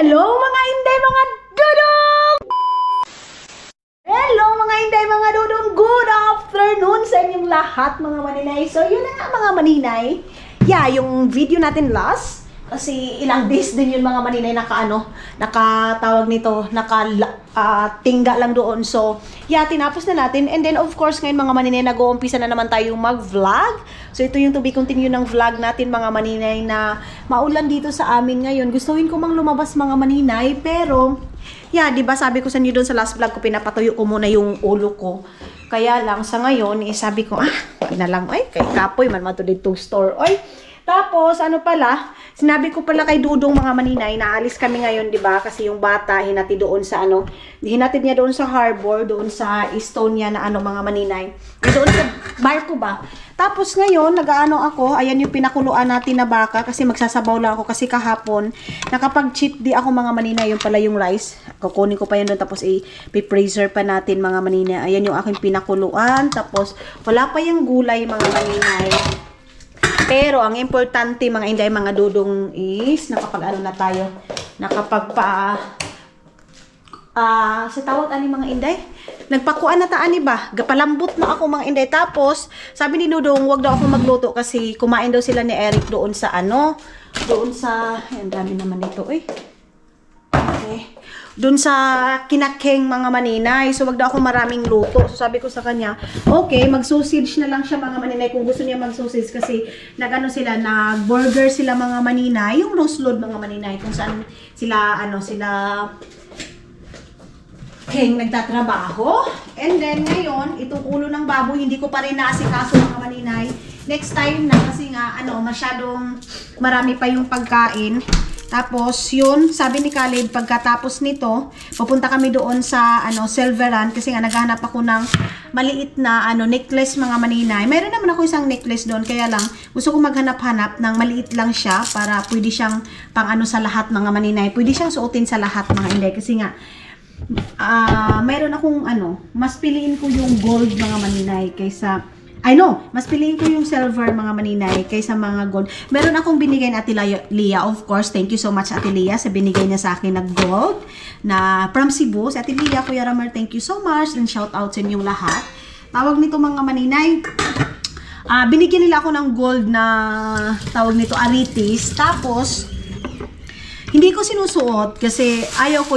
Hello mga Inday, mga dudong! Hello mga Inday, mga dudong! Good afternoon sa inyong lahat mga maninay. So yun na nga mga maninay. Yeah, yung video natin last. Kasi ilang days din yun mga maninay nakatawag nito, tingga lang doon. So, yeah, tinapos na natin. And then, of course, ngayon mga maninay, nag-uumpisa na naman tayong mag-vlog. So, ito yung to be continue ng vlog natin mga maninay na maulan dito sa amin ngayon. Gustuin ko mang lumabas mga maninay, pero, yeah, di ba sabi ko sa inyo doon sa last vlog ko, pinapatuyo ko muna yung ulo ko. Kaya lang, sa ngayon, sabi ko, wag na lang, kay kapoy, man to dito store, Tapos, ano pala, sinabi ko pala kay Dudong mga maninay, naalis kami ngayon, di ba? Kasi yung bata, hinatid doon sa hinatid niya doon sa harbor, doon sa Estonia na mga maninay. Doon sa barko ba? Tapos ngayon, ako, ayan yung pinakuluan natin na baka kasi magsasabaw lang ako kasi kahapon, nakapag-cheat di ako mga maninay, yung pala yung rice. Kukunin ko pa yan doon, tapos i-freezer pa natin mga maninay. Ayan yung aking pinakuluan, tapos wala pa yung gulay mga maninay. Pero, ang importante, mga Inday, mga dudong is, sa tawag mga Inday, nagpakuan na taan ba? Gapalambot na ako mga Inday. Tapos, sabi ni Dudong, wag daw ako magluto kasi kumain daw sila ni Eric doon sa ang dami naman ito, Okay. Doon sa kinakeng mga maninay. So, wag daw ako maraming luto. So, sabi ko sa kanya, okay, mag-sausage na lang siya mga maninay kung gusto niya mag-sausage kasi nag-burger sila mga maninay. Yung roast load mga maninay kung saan sila Keng nagtatrabaho. And then, ngayon, itong ulo ng baboy, hindi ko pa rin naasikaso mga maninay. Next time na kasi nga, masyadong marami pa yung pagkain. Tapos, yun, sabi ni Khalid, pagkatapos nito, pupunta kami doon sa, Silveran, kasi nga naghahanap ako ng maliit na, necklace mga maninay. Meron naman ako isang necklace doon, kaya lang, gusto ko maghanap-hanap ng maliit lang siya, para pwede siyang pang sa lahat mga maninay. Pwede siyang suotin sa lahat mga Inday, kasi nga, meron akong, mas piliin ko yung gold mga maninay, kaysa, mas piliin ko yung silver mga maninay kaysa mga gold. Meron akong binigay na Ate Lia, of course. Thank you so much Ate Lia sa binigay niya sa akin na gold na from Cebu. Si Ate Lia, Kuya Ramar, thank you so much and shout out sa inyong lahat. Tawag nito mga maninay, binigyan nila ako ng gold na tawag nito aritis. Tapos hindi ko sinusuot kasi ayaw ko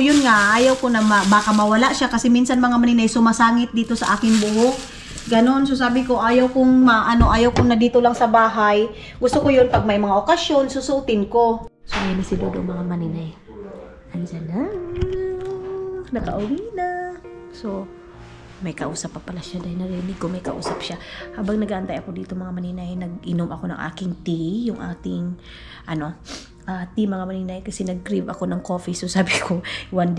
na baka mawala siya kasi minsan mga maninay sumasangit dito sa aking buhok. Ganon. So sabi ko, ayaw kong na dito lang sa bahay. Gusto ko yun pag may mga okasyon, susutin ko. So ayun na si Dodo mga maninay. Andyan na. Nakauwi na. So, may kausap pa pala siya dahil narinig ko may kausap siya. Habang nag-aantay ako dito mga maninay, nag-inom ako ng aking tea. Yung ating, tea mga maninay kasi nag-crave ako ng coffee. So sabi ko, one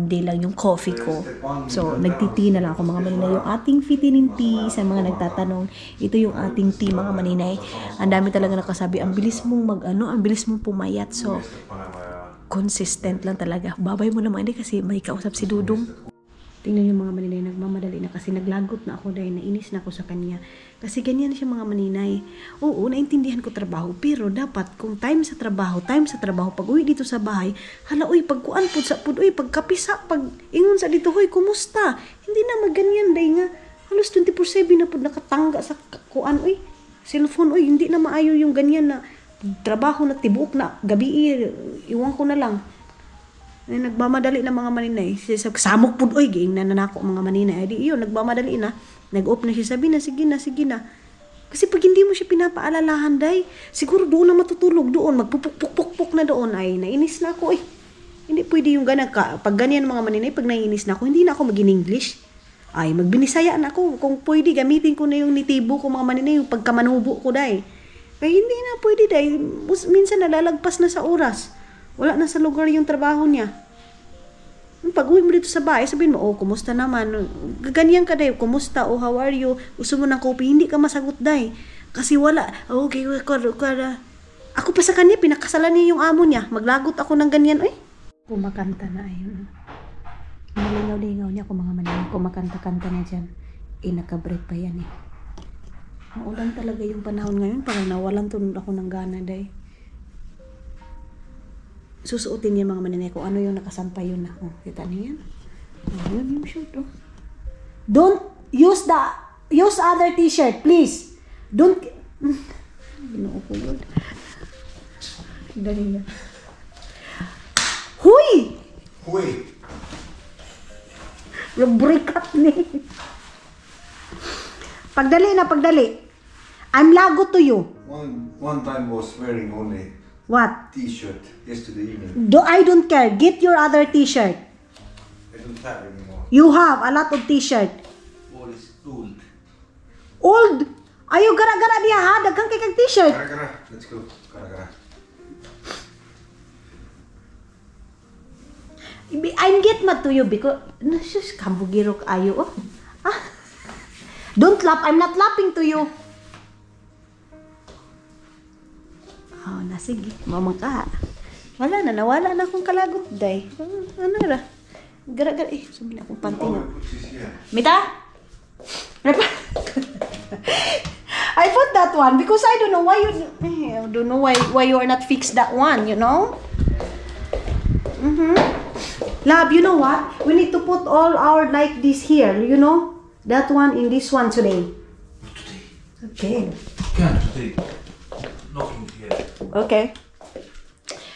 day lang yung coffee ko. So nagti-tea na lang ako mga maninay. Yung ating vitamin tea, sa mga nagtatanong, ito yung ating tea mga maninay. Ang dami talaga nakasabi, ang bilis mong ang bilis mong pumayat. So consistent lang talaga. Babay mo naman kasi may kausap si Dudong. Tingnan yung mga maninay, nagmamadali na kasi naglagot na ako dahil nainis na ako sa kanya. Kasi ganyan siya mga maninay. Oo, naintindihan ko trabaho, pero dapat kung time sa trabaho, pag uwi dito sa bahay, pagkuan po sa pagkapisa, pag ingon sa dito, kumusta? Hindi na maganyan dahil nga, halos 24/7 na po nakatangga sa kuan, cellphone, hindi na maayo yung ganyan na trabaho na tibuok na, gabi, iwan ko na lang. Nagmamadali na mga maninay. Samok po, giing na nanako mga maninay. Di yun, nagmamadali na. Nag-off na siya, sabi na, sige na. Kasi pag hindi mo siya pinapaalalahan, siguro doon na matutulog doon, magpupuk-puk na doon, nainis na ako Hindi pwede yung pag ganyan mga maninay, pag nainis na ako, hindi na ako mag-in-English. Magbinisaya na ako. Kung pwede, gamitin ko na yung nitibo ko mga maninay, yung pagkamanubo ko, Kaya hindi na pwede, minsan nalalagpas na sa oras. Wala na sa lugar yung trabaho niya. Pag uwi mo dito sa bahay, sabihin mo, kumusta naman? Ganyan ka, kumusta? How are you? Gusto mo ng coffee? Hindi ka masagot, Kasi wala. Okay, ako pa sa kanya, pinakasalan niya yung amo niya. Maglagot ako ng ganyan, Kumakanta na, Malingaw-lingaw niya kung mga maninay. Kumakanta-kanta na dyan. Naka-break pa yan, Maulan talaga yung panahon ngayon. Parang nawalan ako ng gana, susuotin niya mga maninay kung ano yung nakasampay yun na. Oh, kita niyo yan? Oh, yun yung shirt, oh. Don't use other t-shirt, please. Don't... Ginoo ko yun. Dali yan. Huy! Huy! Break-up ni. Pagdali na, pagdali. I'm lago to you. One time was wearing only What? t-shirt yesterday evening. I don't care. Get your other t-shirt. I don't have anymore. You have a lot of t-shirt. All is old. Old? Ayaw gara-gara niya ha? Daghang kay kag t-shirt. Gara-gara. Let's go. Gara-gara. I'm get mad to you because... Nasus, kambugiro ayo. Oh. Ah. Don't laugh. I'm not laughing to you. Oh, sige. Mamang ka. Wala na. Nawala na akong kalagot, day. Ano na? Gara-gara. Sabi na akong panty na. Mita? I put that one because I don't know why why you are not fixed that one, you know? Love, you know what? We need to put all our like this here, you know? That one in this one today. Okay. Can't today. Nothing here. Okay.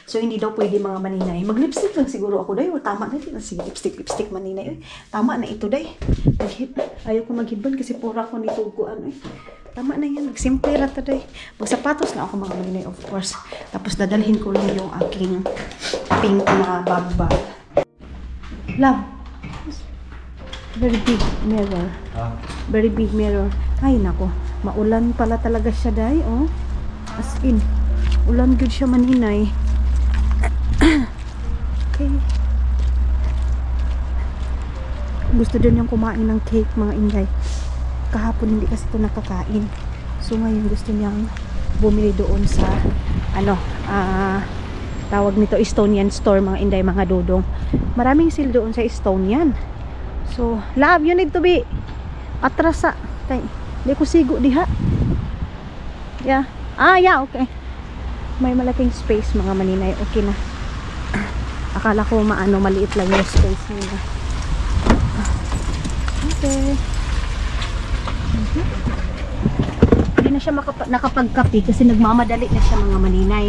So, hindi daw pwede mga maninay. Mag-lipstick lang siguro ako, day. O, tama na din. Sige, lipstick, maninay. Tama na ito, day. Ayaw ko maghibban kasi pura ko nito ko, ano eh. Tama na yan. Nagsimple rata, day. Magsapatos na ako, mga maninay, of course. Tapos, dadalhin ko lang yung aking pink na bag. Love. Very big mirror. Huh? Very big mirror. Ay, nako. Maulan pala talaga siya, day. Oh. As in. Ulan good siya, maninay. Okay. Gusto din niyang kumain ng cake, mga inday. Kahapon hindi kasi ito nakakain. So ngayon gusto niyang bumili doon sa tawag nito Estonian store, mga inday, mga dudong. Maraming sale doon sa Estonian. So, love, you need to be atrasa. Hindi ko sigo diha. Yeah. Yeah, okay. May malaking space, mga maninay. Okay na. Akala ko maliit lang yung space nila. Okay. Hindi na siya nakapagkapi kasi nagmamadali na siya, mga maninay.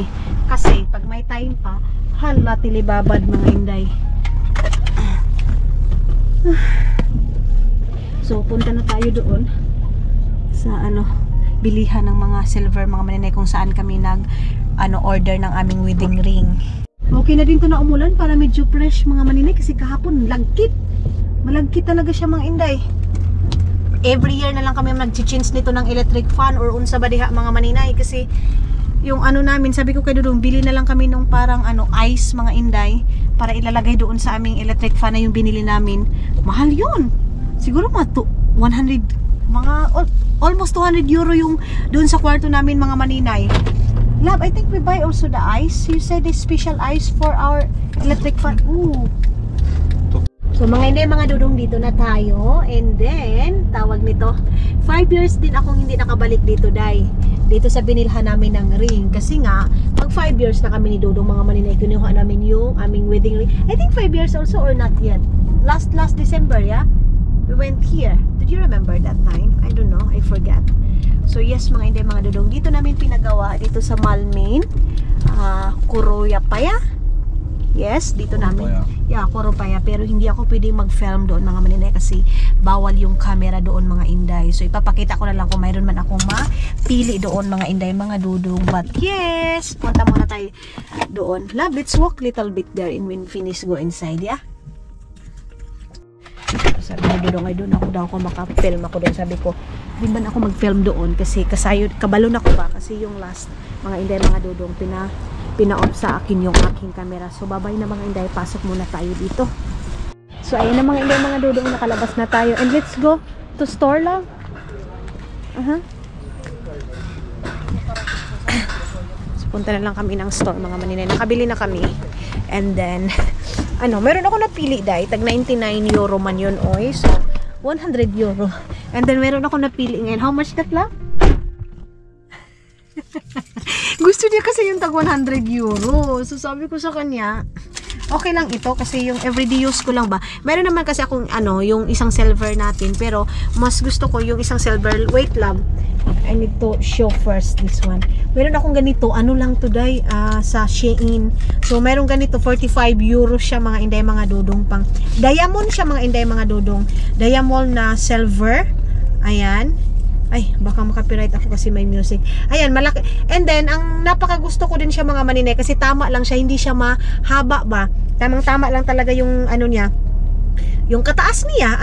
Kasi pag may time pa, hala tilibabad, mga inday. So punta na tayo doon sa bilihan ng mga silver, mga maninay, kung saan kami order ng aming wedding ring. Okay na din to na umulan para medyo fresh, mga maninay, kasi kahapon lagkit. Malagkit talaga siya, mga inday. Every year na lang kami nag-change nito ng electric fan or unsa ba diha, mga maninay, kasi yung namin, sabi ko kay Dudong, bili na lang kami nung parang ice, mga inday, para ilalagay doon sa aming electric fan na yung binili namin. Mahal yun. Siguro mga 100, almost 200 euro yung doon sa kwarto namin, mga maninay. Love, I think we buy also the ice. You said the special ice for our electric fan. Ooh. So mga inday, mga dudong, dito na tayo. And then, tawag nito, 5 years din akong hindi nakabalik dito, day. Dito sa binilhan namin ng ring. Kasi nga, pag 5 years na kami ni Dudong, mga maninay, kinuha namin yung aming wedding ring. I think 5 years also or not yet. Last December, yeah? We went here. Did you remember that time? I don't know. I forgot. So yes, mga inday, mga dudong, dito namin pinagawa, dito sa Malmin, Kuruyapaya. Yes, dito namin. Yeah, Kuruyapaya. Pero hindi ako pwedeng mag-film doon, mga maninay, kasi bawal yung camera doon, mga inday. So ipapakita ko na lang kung mayroon man akong mapili doon, mga inday, mga dudong. But yes, punta muna tayo doon. Love, let's walk little bit there and when finish, go inside, yeah? Sabi ni Dudong, ay doon ako daw maka-film ako doon. Sabi ko, di ba ako mag-film doon kasi kasayod, kabalon ako ba kasi yung last, mga inday, mga Dudong, pina-off sa akin yung aking camera. So babay na, mga inday, pasok muna tayo dito. So ayun na, mga inday, mga Dudong, nakalabas na tayo and let's go to store lang. So punta na lang kami ng store, mga maninay. Nakabili na kami and then meron ako napili, day, tag 99 euro man yun, oy. So 100 euro. And then meron ako napili ngayon. How much that lang? Gusto niya kasi yung tag 100 euro. So sabi ko sa kanya, okay lang ito kasi yung everyday use ko lang ba. Meron naman kasi akong yung isang silver natin, pero mas gusto ko yung isang silver. Wait lang. I need to show first this one. Meron akong ganito, lang today sa Shein. So meron ganito 45 euro siya mga inday mga dudong pang. Diamond siya mga inday mga dudong. Diamond na silver. Ayan. Ay, baka makapiright ako kasi may music. Ayan, malaki. And then, ang napakagusto ko din siya mga maninay kasi tama lang siya, hindi siya mahaba ba. Tamang-tama lang talaga yung niya. Yung kataas niya,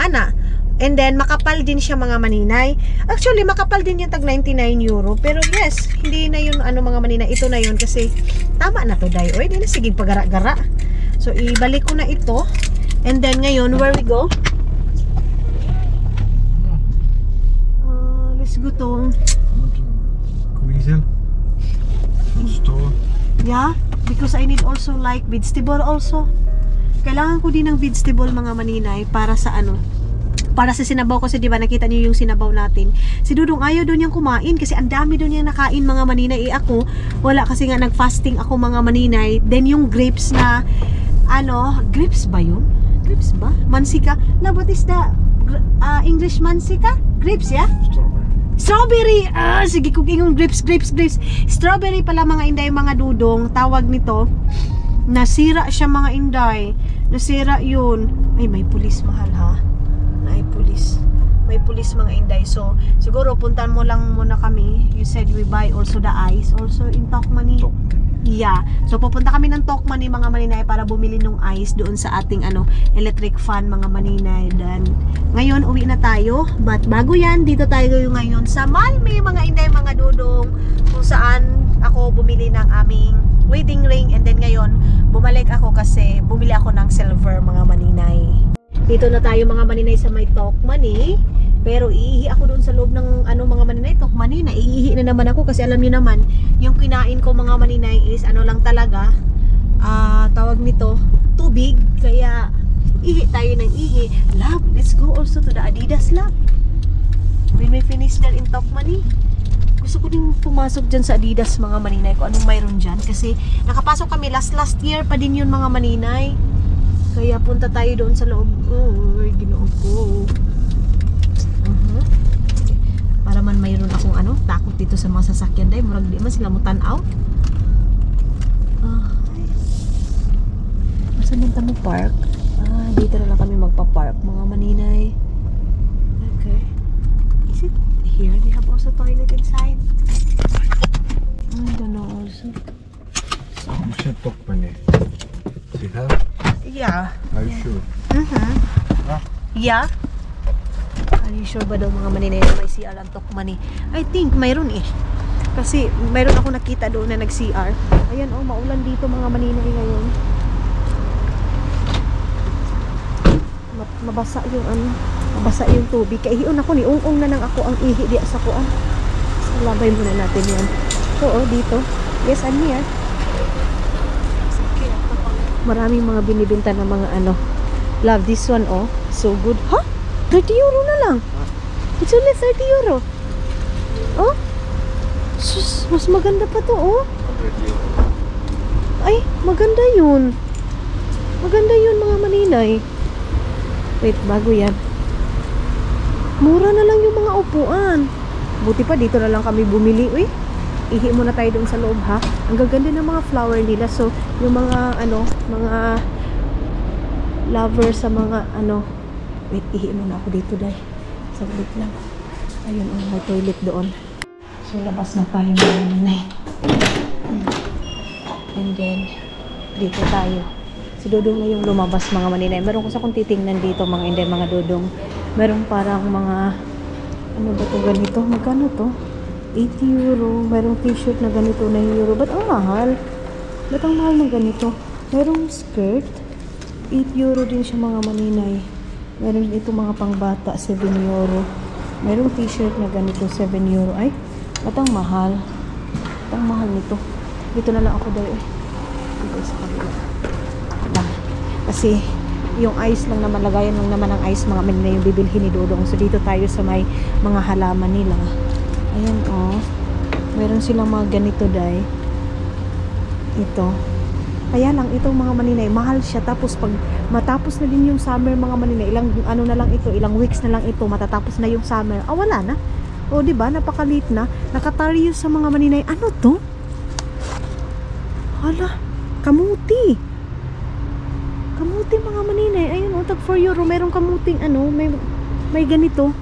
And then, makapal din siya mga maninay. Actually, makapal din yung tag 99 euro. Pero yes, hindi na yun mga maninay. Ito na yun kasi tama na to, day. O, hindi na sige pagara-gara. So, ibalik ko na ito. And then, ngayon, where we go? Let's go to Quizel. Store. Yeah, because I need also like vegetable also. Kailangan ko din ng vegetable mga maninay para sa para sa sinabaw kasi di ba nakita niyo yung sinabaw natin. Si Dudong ayaw doon niyang kumain kasi ang dami doon niyang nakain mga maninay. Ako, wala kasi nga nag-fasting ako mga maninay. Then yung grapes na grapes ba yun? Grapes ba? Mansika? No, what is the English mansika? Grapes, yeah? Strawberry. Strawberry! Sige, cooking yung grapes. Strawberry pala mga inday, mga dudong. Tawag nito. Nasira siya mga inday. Nasira yun. Ay, may pulis mahal ha. May pulis mga inday. So, siguro puntan mo lang muna kami. You said we buy also the ice. Also in Tokmani. Yeah. So, pupunta kami ng Tokmani mga maninay para bumili ng ice doon sa ating electric fan mga maninay. Dan ngayon, uwi na tayo. But bago yan, dito tayo ngayon sa Malmi mga inday, mga dudong. Kung saan ako bumili ng aming wedding ring. And then ngayon, bumalik ako kasi bumili ako ng silver mga maninay. Dito na tayo mga maninay sa may Tokmani. Pero iihi ako doon sa loob ng mga maninay, Tokmani. Naiihi na naman ako kasi alam niyo naman, yung kinain ko mga maninay is lang talaga, tawag nito, tubig. Kaya ihi tayo ng ihi. Love, let's go also to the Adidas Lab. When we finish there in Tokmani, gusto ko din pumasok dyan sa Adidas mga maninay kung anong mayroon dyan. Kasi nakapasok kami last year pa din yun mga maninay. Kaya punta tayo doon sa loob. Oh, ginoo ko. Para man mayroon akong takot dito sa mga sasakyan dahil murag di man sila mo tanaw. Saan din mo park? Dito na lang kami magpa-park mga maninay. Okay. Is it here? They have also toilet inside. I don't know also. You said Tokmani. See that? Yeah. Are you sure? Yeah. Are you sure ba daw mga maninay na may CR ang Tokmani? I think mayroon kasi mayroon ako nakita doon na nag-CR. Ayan maulan dito mga maninay ngayon. Mabasa yung tubig. Kaihiyon ako ni ung-ung na nang ako ang ihi di sa kuan. So, labay muna natin yan. So dito. Yes, I'm here. Maraming mga binibenta ng mga love this one so good. 30 euro na lang. It's only 30 euro. Oh? Sus, mas maganda pa to, Ay, maganda yun. Maganda yun, mga maninay. Wait, bago yan. Mura na lang yung mga upuan. Buti pa, dito na lang kami bumili. Uy, ihi muna tayo doon sa loob, ha? Ang gaganda ng mga flower nila. So, yung mga, mga lover sa mga, wait, ihi muna ako dito, day. Saglit lang. Ayun, may toilet doon. So, labas na tayo mga nanay. And then, dito tayo. Si Dudong na yung lumabas mga maninay. Meron ko sa kung titingnan dito mga hindi, mga Dudong. Meron parang mga, ano ba ito ganito? Magkano to? 80 euro. Merong t-shirt na ganito na euro. Ba't ang mahal? Ba't ang mahal ng ganito? Merong skirt. 8 euro din siya mga maninay. Meron ito mga pangbata, 7 euro. Merong t-shirt na ganito, 7 euro. Ay, ba't ang mahal? Ba't ang mahal nito? Dito na lang ako dahil. Dito sa kabila. Kasi, yung ice lang naman, lagayan lang naman ang ice mga maninay yung bibilhin ni Dudong. So, dito tayo sa may mga halaman nila. Ayan, Meron silang mga ganito dahil. Ito. Kaya lang, itong mga maninay, mahal siya. Tapos pag matapos na din yung summer mga maninay, ilang ano na lang ito, ilang weeks na lang ito, matatapos na yung summer. Wala na. O, diba? Napakalit na. Nakataryo sa mga maninay. Ano to? Hala, kamuti. Kamuti mga maninay. Ayun, tag 4 euro. Merong kamuting may ganito.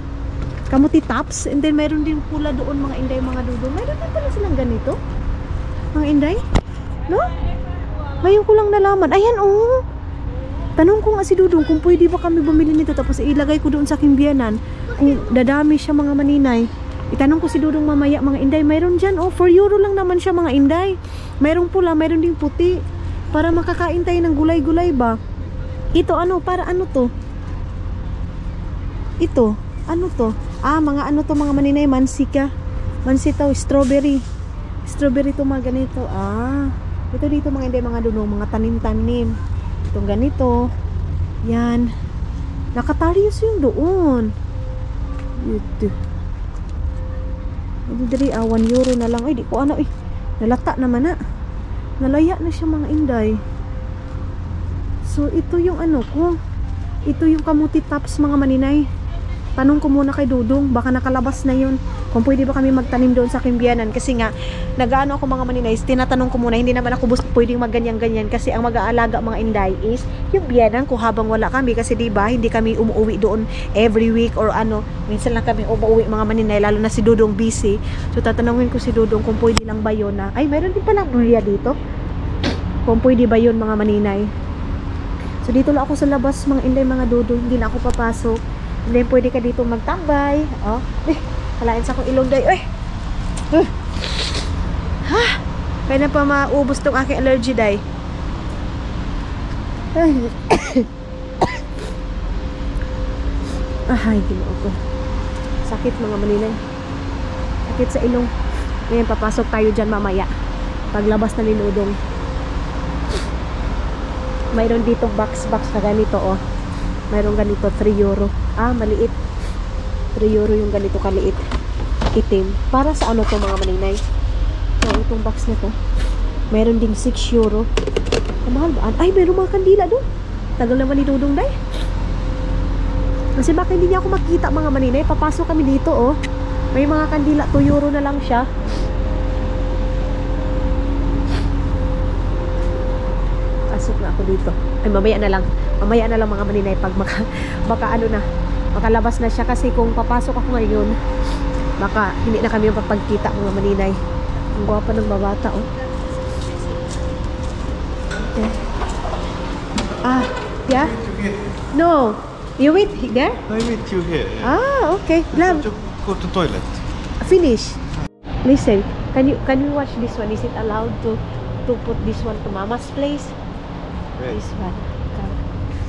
Kamuti tops. And then, meron din pula doon mga inday, mga dudong. Meron din pala silang ganito. Mga inday. No? Ngayon ko lang nalaman. Ayan, tanong ko nga si Dudong kung pwede ba kami bumili nito. Tapos ilagay ko doon sa kimbiyanan. Kung dadami siya mga maninay. Itanong ko si Dudong mamaya mga inday. Mayroon dyan. 4 euro lang naman siya mga inday. Mayroong pula, mayroon ding puti. Para makakain tayo ng gulay-gulay ba? Ito para ano to? Ito, ano to? Mga ano to mga maninay, mansika. Mansitaw, strawberry. Strawberry to mga ganito. Ito dito mga hindi, mga dunong, mga tanim-tanim. Itong ganito. Yan. Nakatarios yung doon. Ito. Ito dari, 1 euro na lang. Ay, di ko nalata naman na. Nalaya na siya mga inday. So, ito yung ko. Ito yung kamuti tops mga maninay. Tanong ko muna kay Dudong, baka nakalabas na yun. Kung pwede ba kami magtanim doon sa kimbiyanan. Kasi nga, nag-ano ako mga maninay, tinatanong ko muna, hindi naman ako pwedeng magganyan-ganyan. Kasi ang mag-aalaga mga inday is yung biyanan ko habang wala kami. Kasi diba, hindi kami umuwi doon every week or minsan lang kami umuwi mga maninay, lalo na si Dudong busy. So, tatanungin ko si Dudong kung pwede lang ba yun na, ay, meron din palang bulya dito. Kung pwede ba yun mga maninay. So, dito lang ako sa labas mga inday, mga Dudong, hindi na ako papasok. And then, pwede ka dito magtambay. Kalain sa akong ilong day. Kaya na pa maubos tong aking allergy day. Ginoo ko. Sakit mga maninay. Sakit sa ilong. Ngayon, papasok tayo dyan mamaya. Paglabas na ni Dudong. Mayroon dito box na ganito, mayroon ganito 3 euro. Maliit. 3 euro yung ganito kaliit. Itim. Para sa ano to mga maninay? So, itong box na to. Mayroon ding 6 euro. Mahal ba? Ay, mayroon mga kandila doon. Tagal naman ni Dudong day. Kasi baka hindi niya ako makita mga maninay. Papasok kami dito, May mga kandila. 2 euro na lang siya. Pasok na ako dito. Ay, mamaya na lang mga maninay pag makalabas na siya. Kasi kung papasok ako ngayon, baka hindi na kami mapagkita mga maninay. Ang gwapa ng babata, Okay. Yeah? No. You wait there? I meet you here. Okay. Love. Go to toilet. Finish. Listen, can you watch this one? Is it allowed to put this one to Mama's place? Right. This one.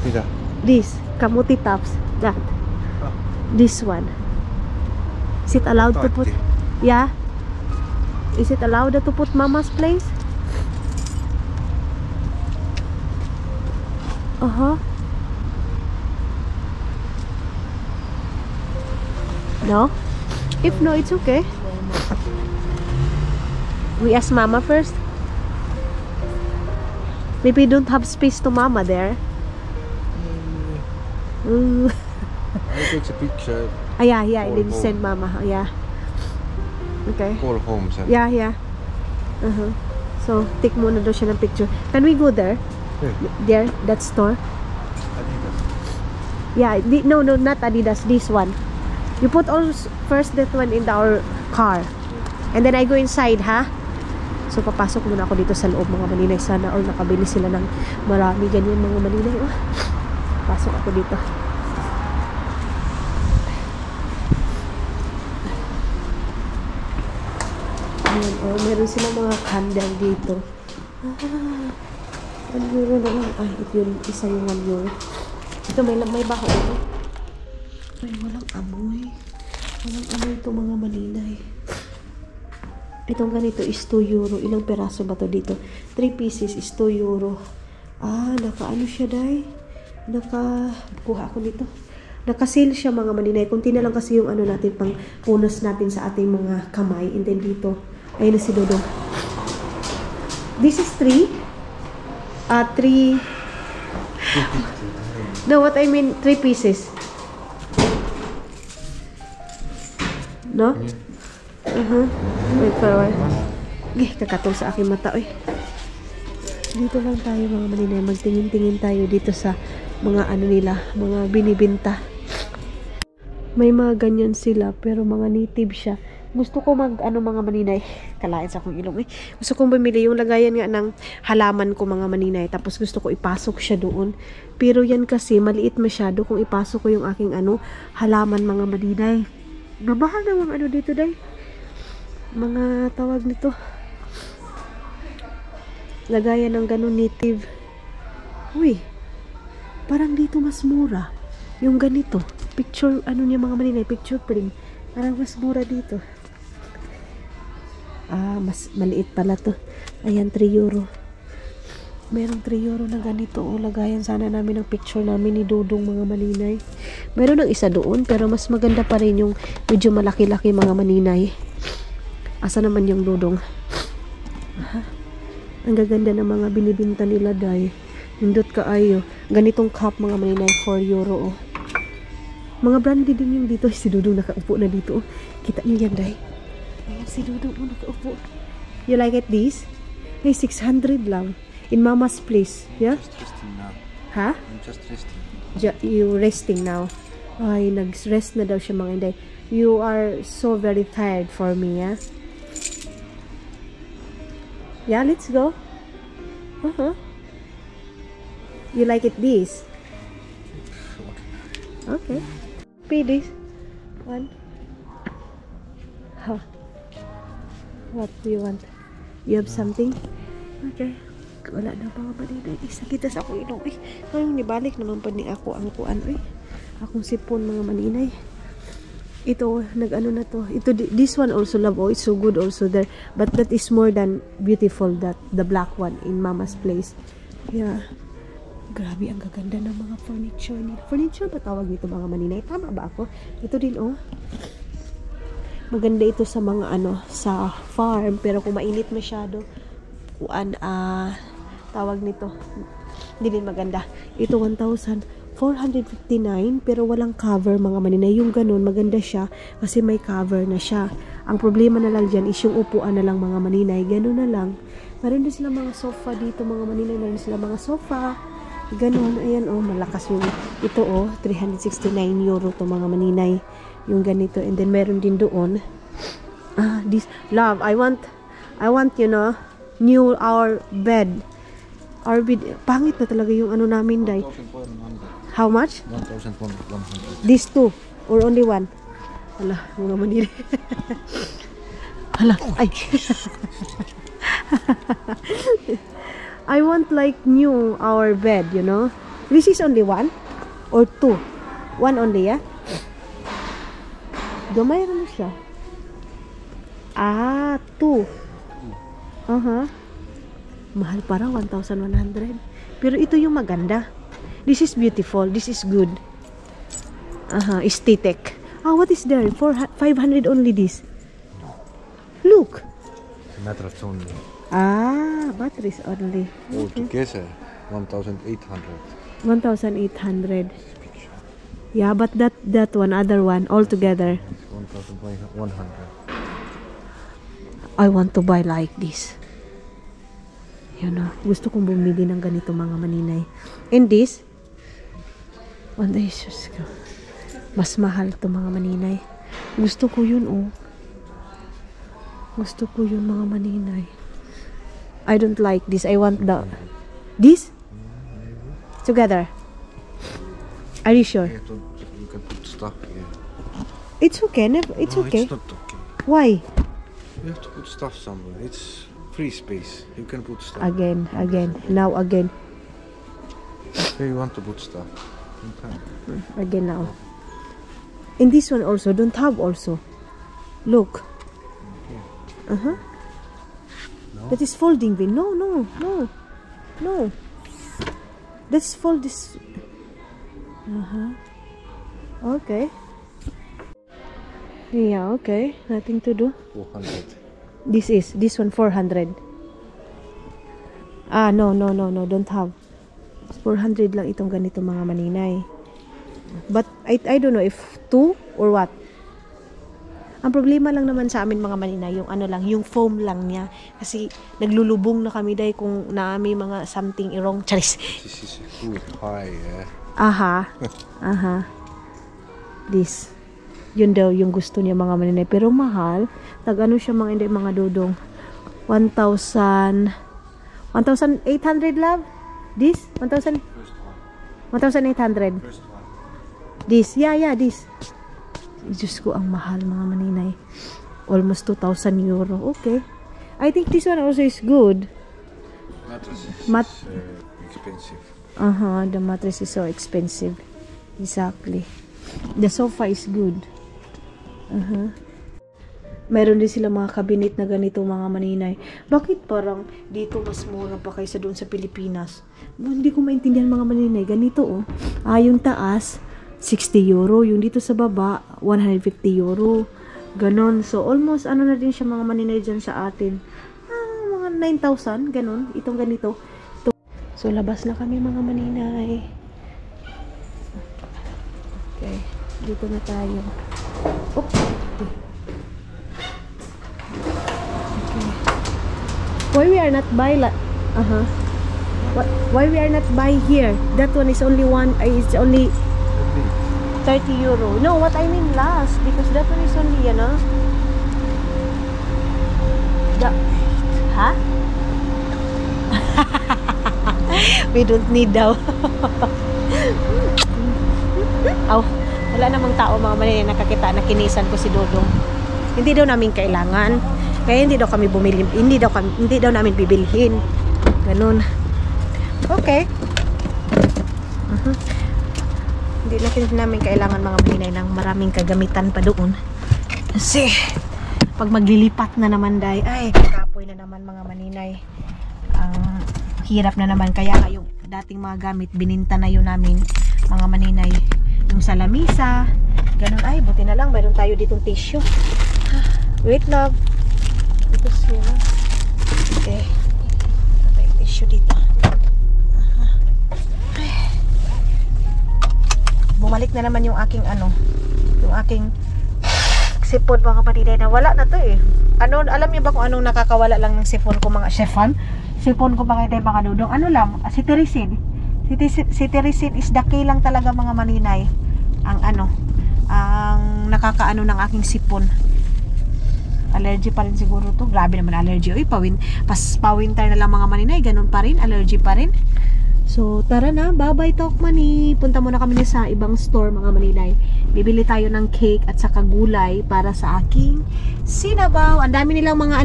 Mida? This. Kamuti tops. That. This one. Is it allowed to put? Yeah? Is it allowed to put Mama's place? No? If no, it's okay. We ask Mama first. Maybe don't have space to Mama there. I take a picture. Yeah, I didn't send Mama. Yeah. Okay. Call home. Yeah. So, take muna daw siya ng picture. Can we go there? There, that store? Adidas. Yeah, no, not Adidas. This one. You put first that one in our car. And then I go inside, ha? So, papasok muna ako dito sa loob mga maninay. Sana all nakabili sila ng marami ganyan mga maninay. Pasok ako dito. Ayan, meron silang mga candle dito. 1 euro na lang. Ay, ito yun. Isa yung 1 euro. Ito, may baho ito. Ay, walang amoy. Walang amoy ito mga maninay. Itong ganito is 2 euro. Ilang peraso ba to dito? 3 pieces is 2 euro. Naka-ano siya, day? Kuha ako dito. Naka-sale siya mga maninay. Kunti na lang kasi yung natin, pang punas natin sa ating mga kamay. And then dito, ayun na si Dudong. This is 3. 3. No, what I mean, 3 pieces. No? Wait for a while. Kakatol sa aking mata, oy. Dito lang tayo mga maninay. Magtingin-tingin tayo dito sa mga ano nila, mga binibinta. May mga ganyan sila, pero mga native siya. Gusto ko mga maninay. Kalain sa akong ilong, eh. Gusto kong bumili yung lagayan nga ng halaman ko mga maninay. Tapos gusto ko ipasok siya doon. Pero yan kasi, maliit masyado kung ipasok ko yung aking halaman mga maninay. Nabahal na mga dito, day. Mga tawag nito. Lagayan ng ganun native. Uy, parang dito mas mura. Yung ganito. Picture, niya mga maninay, picture print. Parang mas mura dito. Mas maliit pala to. Ayan, 3 euro. Merong 3 euro na ganito. Lagayan sana namin ang picture namin ni Dudong mga maninay. Meron ng isa doon, pero mas maganda pa rin yung medyo malaki-laki mga maninay. Asa naman yung Dudong? Ang gaganda ng mga binibinta nila, day. Nindot ka ayo. Ganitong cup mga maninay, 4 euro. Mga branded din yung dito. Si Dudong nakaupo na dito. Kita niyo yan, day. Ayan, si Dudong nakaupo. You like it, this? Hey, 600 lang. In Mama's place, yeah? I'm just resting now. Ha? I'm just resting. You resting now? Ay, nag-rest na daw siya mga inday. You are so very tired for me, yeah? Yeah, let's go. You like it this? Okay. Pay this. 1. Huh. What do you want? You have something? Okay. Wala na mga maninay. Sakita sa akong ilong. Ngayon nibalik naman pa ni ako ang kuan. Akong sipon mga maninay. Ito, nag-ano na to. Ito, this one also love. It's so good also there. But that is more than beautiful. That the black one in Mama's place. Yeah. Grabe, ang gaganda ng mga furniture nila. Furniture ba tawag nito mga maninay? Tama ba ako? Ito din, maganda ito sa mga sa farm. Pero kung mainit masyado, kuan, tawag nito, hindi din maganda. Ito 1,459 pero walang cover mga maninay. Yung ganun maganda siya kasi may cover na siya. Ang problema na lang dyan is yung upuan na lang mga maninay. Ganun na lang. Meron din sila mga sofa dito mga maninay. Meron sila mga sofa. Ganun. Ayan malakas yung ito 369 euro to mga maninay. Yung ganito. And then meron din doon. This love. I want new our bed. Our bed, pangit na talaga yung namin, day. 1,100. How much? 1,100. These 2 or only 1? Hala, mga manili. Hala, ay. I want like new our bed, you know. This is only 1 or 2? 1 only, yeah? Gamay na siya. 2. Mahal para 1,100. Pero ito yung maganda. This is beautiful. This is good. Aesthetic. What is there? 500 only this. Look. Mattress only. Batteries only. All Okay. together, 1,800. 1,800. Yeah, but that one, other one, all together. 1,100. I want to buy like this. You know, gusto kong bumili ng ganito mga maninay. And this, mas mahal to mga maninay. Gusto ko yun, Gusto ko yun mga maninay. I don't like this. I want this together. Are you sure? Yeah, you can put stuff here. It's okay. It's No, okay. it's not okay. Why? You have to put stuff somewhere. It's free space. You can put stuff. Again. Now again. Here you want to put stuff. You can. Again now. And this one also don't have also. Look. No? That is folding bin. No. Let's fold this. Okay. Yeah, okay. Nothing to do. 400. This one 400. No, don't have. 400 lang itong ganito mga maninay. But I don't know if 2 or what. Ang problema lang naman sa amin mga maninay, yung ano lang, yung foam lang niya. Kasi naglulubong na kami dahil kung na may mga something wrong. Charis. This is good high, yeah. Aha. This. Yun daw yung gusto niya mga maninay. Pero mahal. Tag-ano siya mga hindi mga dudong. 1,800 love? This? 1,000? First one. 1,800. First one. This. Yeah, this. Diyos ko, ang mahal mga maninay. Almost 2,000 euro. Okay. I think this one also is good. Mattress is expensive. The mattress is so expensive. Exactly. The sofa is good. Meron din sila mga cabinet na ganito mga maninay. Bakit parang dito mas mura pa kaysa doon sa Pilipinas? Hindi ko maintindihan mga maninay. Ganito oh. Yung taas 60 euro. Yung dito sa baba, 150 euro. Ganon. So, almost, ano na din siya mga maninay dyan sa atin. Mga 9,000. Ganon. Itong ganito. So, labas na kami mga maninay. Okay. Dito na tayo. Okay. Why we are not buy Why we are not buy here? That one is only it's only 30 euro. No, what I mean last, because that one is only, we don't need daw. Wala namang tao mga maninay nakakita na kinisan ko si Dodong. Hindi daw namin kailangan. Kaya hindi daw kami bumili, hindi daw namin bibilhin. Ganun. Okay. Hindi na namin kailangan mga maninay ng maraming kagamitan pa doon. Kasi pag maglilipat na naman ay kakapoy na naman mga maninay. Hirap na naman, kaya yung dating mga gamit bininta na yun namin mga maninay. Yung sa lamisa, ganun. Buti na lang mayroon tayo ditong tissue. Wait love. Ito siya. Okay. Ito yung tissue dito. Bumalik na naman yung aking yung aking sipon mga maninay na wala na to eh. Alam niyo ba kung anong nakakawala lang ng sipon ko mga chefan? Sipon ko mga mga dudong. Lang, cetirizine. Cetirizine is daki lang talaga mga maninay. Ang nakakaano ng aking sipon. Allergy pa rin siguro to. Grabe naman allergy. Uy, pa-winter na lang mga maninay. Ganun pa rin. Allergy pa rin. So, tara na. Bye-bye Talk Money. Punta muna kami sa ibang store mga maninay. Bibili tayo ng cake at saka gulay para sa aking sinabaw. Ang dami nilang mga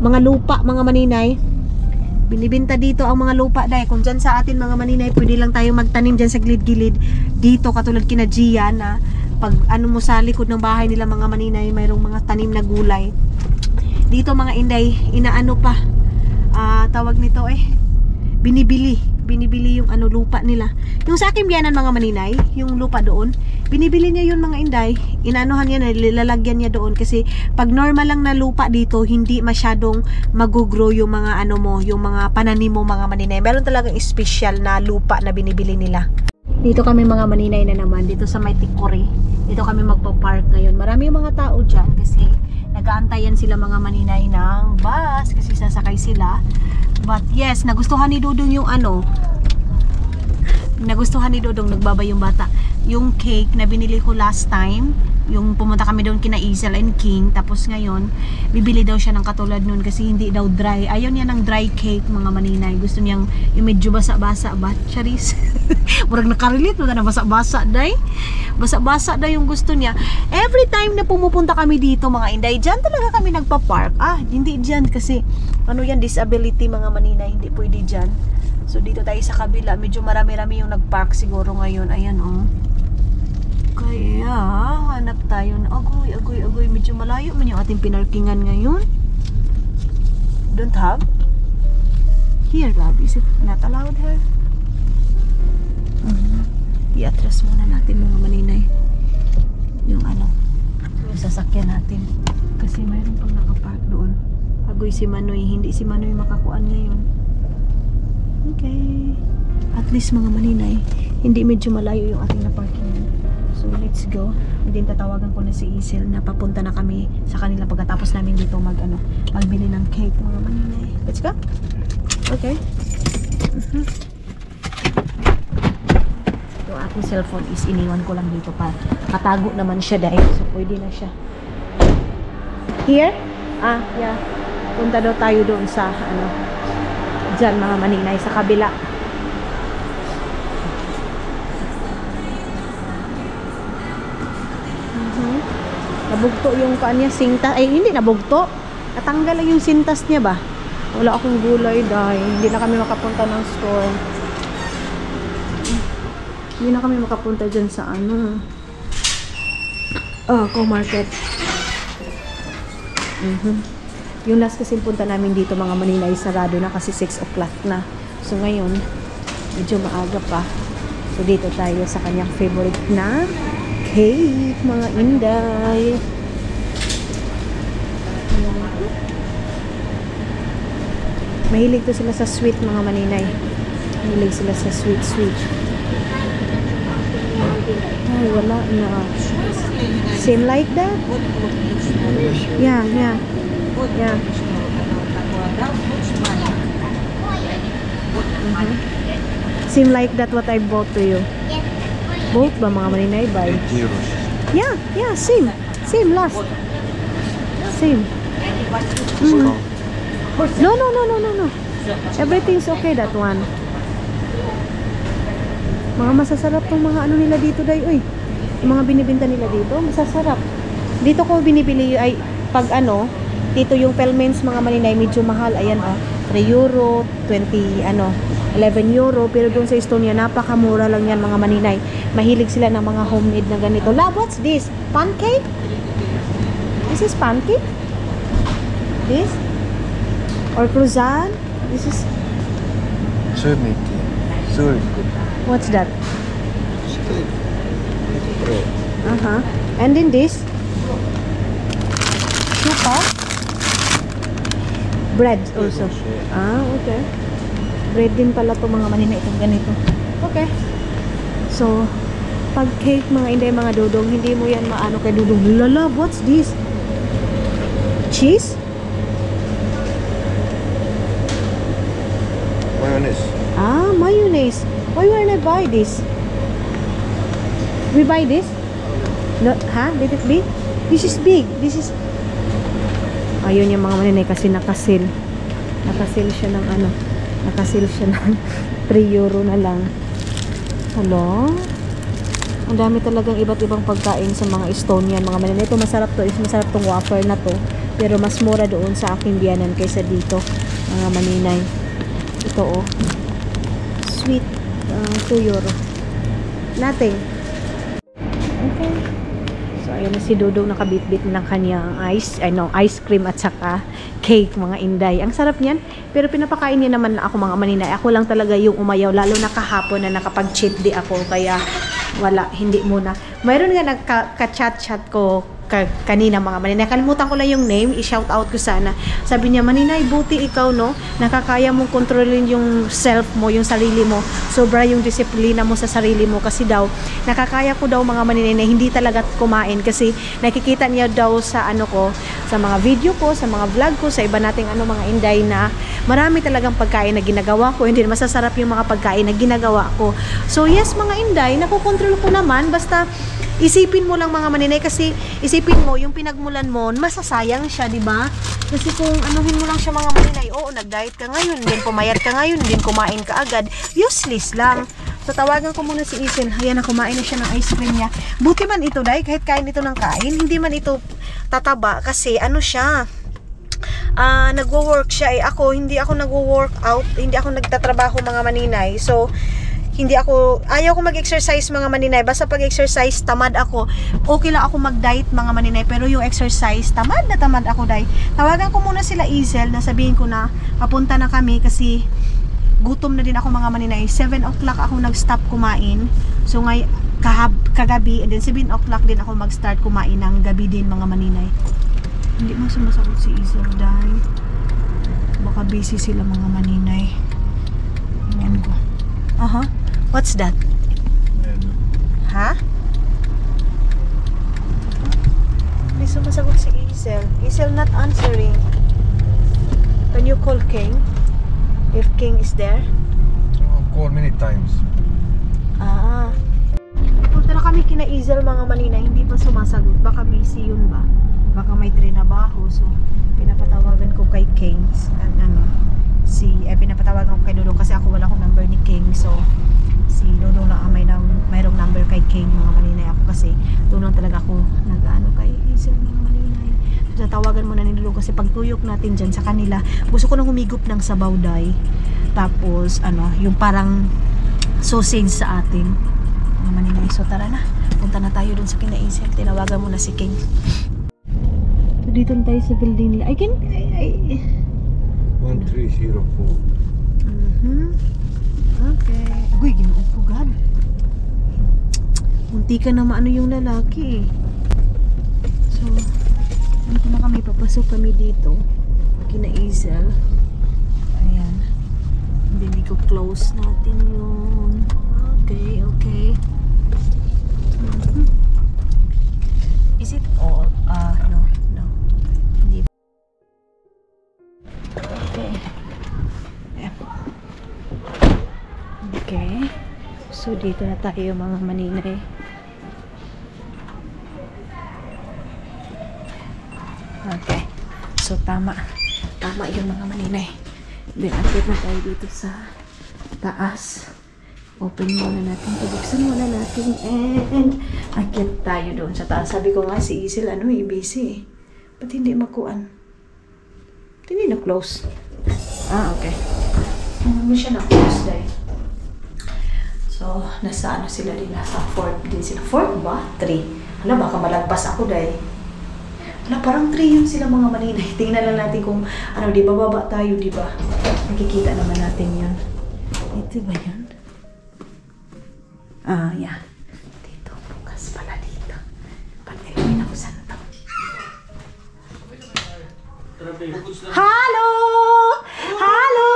mga lupa mga maninay. Binibinta dito ang mga lupa dahil kung dyan sa atin mga maninay, pwede lang tayo magtanim dyan sa gilid-gilid. Dito katulad kina Gia na pag mo sa likod ng bahay nila mga maninay, mayroong mga tanim na gulay. Dito mga inday, inaano pa. Tawag nito binibili yung lupa nila. Yung sa aking biyanan mga maninay, yung lupa doon, binibili niya yun mga inday. Inanuhan niya, nilalagyan niya doon kasi pag normal lang na lupa dito, hindi masyadong mag-grow yung mga yung mga pananim mo mga maninay. Meron talagang special na lupa na binibili nila. Dito kami mga maninay na naman, dito sa may Tikuri. Dito kami magpa-park ngayon. Marami mga tao dyan kasi nag-aantayan sila mga maninay ng bus kasi sasakay sila. But yes, nagustuhan ni Dodong yung nagustuhan ni Dodong, nagbaba yung bata. Yung cake na binili ko last time, yung pumunta kami doon kina Isel and King, tapos ngayon, bibili daw siya ng katulad nun kasi hindi daw dry. Ayaw niya ng dry cake mga maninay. Gusto niyang yung medyo basa-basa ba? Charis. Murag nakarelate mo na basa-basa day. Basa-basa daw yung gusto niya. Every time na pumupunta kami dito mga inday, dyan talaga kami nagpa-park. Hindi dyan kasi yan, disability mga maninay, hindi pwede dyan. So dito tayo sa kabila, medyo marami-rami yung nag-park siguro ngayon. Ayan Kaya hanap tayo na agoy, medyo malayo man yung ating pinarkingan ngayon. Don't have? Here love, is it not allowed here? I-atras muna natin mga maninay yung yung sasakyan natin kasi mayroon pang nakapark doon. Agoy si Manoy, hindi si Manoy makakuan ngayon. Okay. At least mga maninay, hindi medyo malayo yung ating na-parkingan. So, let's go. And then, tatawagan ko na si Isel na papunta na kami sa kanila pagkatapos namin dito magbili ng cake mga maninay. Let's go. Okay. Yung aking cellphone is iniwan ko lang dito pa. Katago naman siya dahil. So, pwede na siya. Here? Yeah. Punta daw tayo doon sa, dyan mga maninay, sa kabila. Nabugto yung kanya sintas. Ay, hindi nabugto. Natanggal lang yung sintas niya ba? Wala akong gulay dahil hindi na kami makapunta ng store. Hindi na kami makapunta dyan sa Co-market. Yung last kasi punta namin dito mga maninay, sarado na kasi 6 o'clock na. So ngayon, medyo maaga pa. So dito tayo sa kanyang favorite na cake, mga inday. Mahilig to sila sa sweet mga maninay. Mahilig sila sa sweet. Ay, wala na. Same like that? Yeah. Same like that what I bought to you. Both ba mga maninay? Buy? 8 euros. Yeah, same last. Same. No. Everything's okay that one. Mga masasarap tong mga nila dito day, oy. Yung mga binibenta nila dito, masasarap. Dito ko binibili ay pag dito yung Pelmens mga maninay medyo mahal. Ayan 3 euro, 11 euro, pero doon sa Estonia napakamura lang yan mga maninay. Mahilig sila ng mga homemade na ganito. Love, what's this? Pancake? This is pancake? This? Or croissant? This is... Sörniki. What's that? Steak. Bread. And then this? Chupa? Bread also. Okay. Bread din pala to mga maninay itong ganito. Okay. So, pag cake mga inday mga dudong, hindi mo yan maano kay dudong. Lala, what's this? Cheese? Mayonnaise. Mayonnaise. Why won't I buy this? We buy this? No, Let it be? This is big. This is... Ayun yung mga maninay kasi nakasil. Nakasil siya ng Nakasil siya ng 3 euro na lang. Hello? Ang dami talagang iba't ibang pagkain sa mga Estonian mga maninay. Ito masarap to. Masarap tong waffle na to. Pero mas mura doon sa aking biyanan kaysa dito mga maninay. Ito sweet 2 euro. Nothing. Okay. So ayun na si Dudong nakabitbit ng kanyang ice cream at saka cake mga inday. Ang sarap niyan. Pero pinapakain niya naman ako mga maninay. Ako lang talaga yung umayaw. Lalo na kahapon na nakapag-cheat day ako. Kaya wala, hindi muna. Mayroon nga nagka-chat-chat ko kanina mga maninay. Kalimutan ko lang yung name. I-shout out ko sana. Sabi niya, maninay, buti ikaw, no? Nakakaya mong kontrolin yung self mo, yung sarili mo. Sobra yung disiplina mo sa sarili mo. Kasi daw, nakakaya ko daw mga maninay na hindi talaga kumain. Kasi nakikita niya daw sa sa mga video ko, sa mga vlog ko, sa iba nating mga inday na marami talagang pagkain na ginagawa ko. Hindi masasarap yung mga pagkain na ginagawa ko. So yes, mga inday, nakokontrol ko naman. Basta isipin mo lang mga maninay, kasi isipin mo yung pinagmulan mo, masasayang siya, di ba? Kasi kung anuhin mo lang siya mga maninay, nag-diet ka ngayon, din pumayat ka ngayon, din kumain ka agad, useless lang. So tawagan ko muna si Isel. Ayan na, kumain na siya ng ice cream niya. Buti man ito, day, kahit kain ito ng kain, hindi man ito tataba kasi siya, nagwo-work siya. Ako, hindi ako nagwo-work out, hindi ako nagtatrabaho mga maninay. So ayaw ko mag-exercise mga maninay. Basta pag-exercise, tamad ako. Okay lang ako mag-diet mga maninay, pero yung exercise, tamad ako, day. Tawagan ko muna sila Isel, na sabihin ko na papunta na kami kasi gutom na din ako mga maninay. 7 o'clock ako nag-stop kumain. So kagabi, and then 7 o'clock din ako mag-start kumain ng gabi din mga maninay. Hindi mo sumasagot si Isel, day. Baka busy sila mga maninay. What's that? Ha? May sumasagot si Isel. Isel not answering. Can you call King? If King is there? Call many times. Punta na kami kina Isel mga manina, hindi pa sumasagot. Baka busy yun ba? Baka may trinabaho. So, pinapatawagan ko kay King. Pinapatawagan ko kay Dudong kasi ako wala akong number ni King. So, si Dudong lang mayroong number kay King mga maninay ako kasi doon lang talaga ako nag-ano kay Isel mga maninay. So, tawagan muna ni Dudong kasi pagtuyok natin dyan sa kanila, gusto ko nang humigop ng sabaw day. Tapos, yung parang sausage sa atin. Mga maninay. So, tara na. Punta na tayo dun sa kina-Isel. Tinawagan mo na si King. So, dito na tayo sa building nila. 1304. Okay. Uy, ginuog ko gad. Munti ka na maano yung lalaki. So, dito na kami. Papasok kami dito. Kina-Isel. Ayan. Hindi ko close natin yun. Okay, okay. Is it all? No. Hindi. Okay. Ayan. Okay. So, dito na tayo mga maninay. Okay. So, tama. Tama yung mga maninay. Then, akit na tayo dito sa taas. Open muna natin. Buksan muna natin. And, akit tayo doon sa taas. Sabi ko nga si Isel, busy eh. Ba't hindi makuan? Hindi na close. Okay. Hindi siya na close dahil. So, nasa sila din? Nasa 4 din sila. 4 ba? 3. Baka malagpas ako dahil. Parang 3 yun sila mga maninay. Tingnan lang natin kung, di ba, baba tayo, di ba? Nakikita naman natin yun. Ito ba yun? Yeah. Dito, bukas pala dito. Pag-ilumin ako saan ito. Hello! Hello!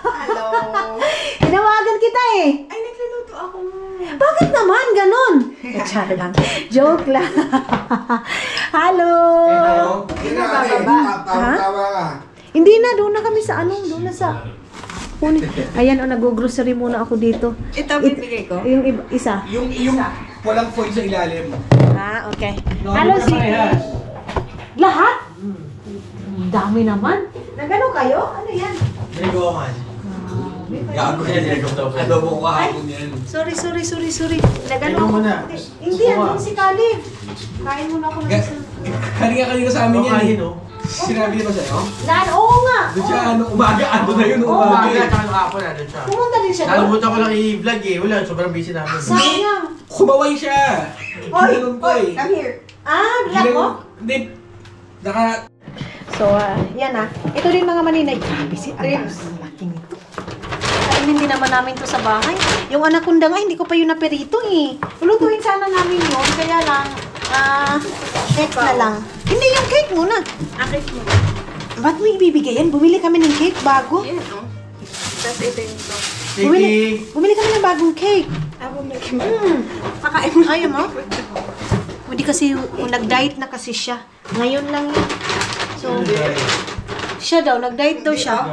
Hello! Tinawagan kita eh. Ay, nagluluto ako. Bakit naman ganon? Char lang. Joke lang. Hello! Tawa ka. Hindi na, doon na kami sa doon na sa ayan, nag-grocery muna ako dito. Ito, bibigay ko? Yung isa. Yung walang foil sa ilalim. Okay. Hello, Siki. Lahat? Dami naman. Nagano kayo? Ano yan? Nagawakan. Gago yan, nagawakan. Adobo ko kahapon yan. Sorry. Nagano Tingnan mo ako. na. Hindi, andun si Kalib. Kain muna ako ng isa. Kanina sa amin yan eh. Sinabi niya ba sa'yo? Oo nga. Doon siya, umaga, ando na yun, umaga. Tsaka nung hapon, nandun siya. Pumunta din siya doon. Nakalimutan ko lang i-vlog eh. Wala, sobrang busy namin. Sayang. Kumaway siya. Ginanon ko eh. Come here. Vlog mo? Hindi. So, yan ito din mga maninay. Grabe si Alas. Laking ito. Hindi naman namin to sa bahay. Yung anaconda nga, hindi ko pa yun naperito eh. Lulutuin sana namin yun. Kaya lang, cake na lang. Hindi, yung cake muna. Cake mo. Ba't mo ibibigay yan? Bumili kami ng cake bago. Yan, oh. Tapos ito yung ito. Bumili kami ng bagong cake. Bumili kami. Pakain mo. Ayaw mo? Hindi kasi, nag-diet na kasi siya. Ngayon lang yun. So, siya daw, nag-diet daw siya.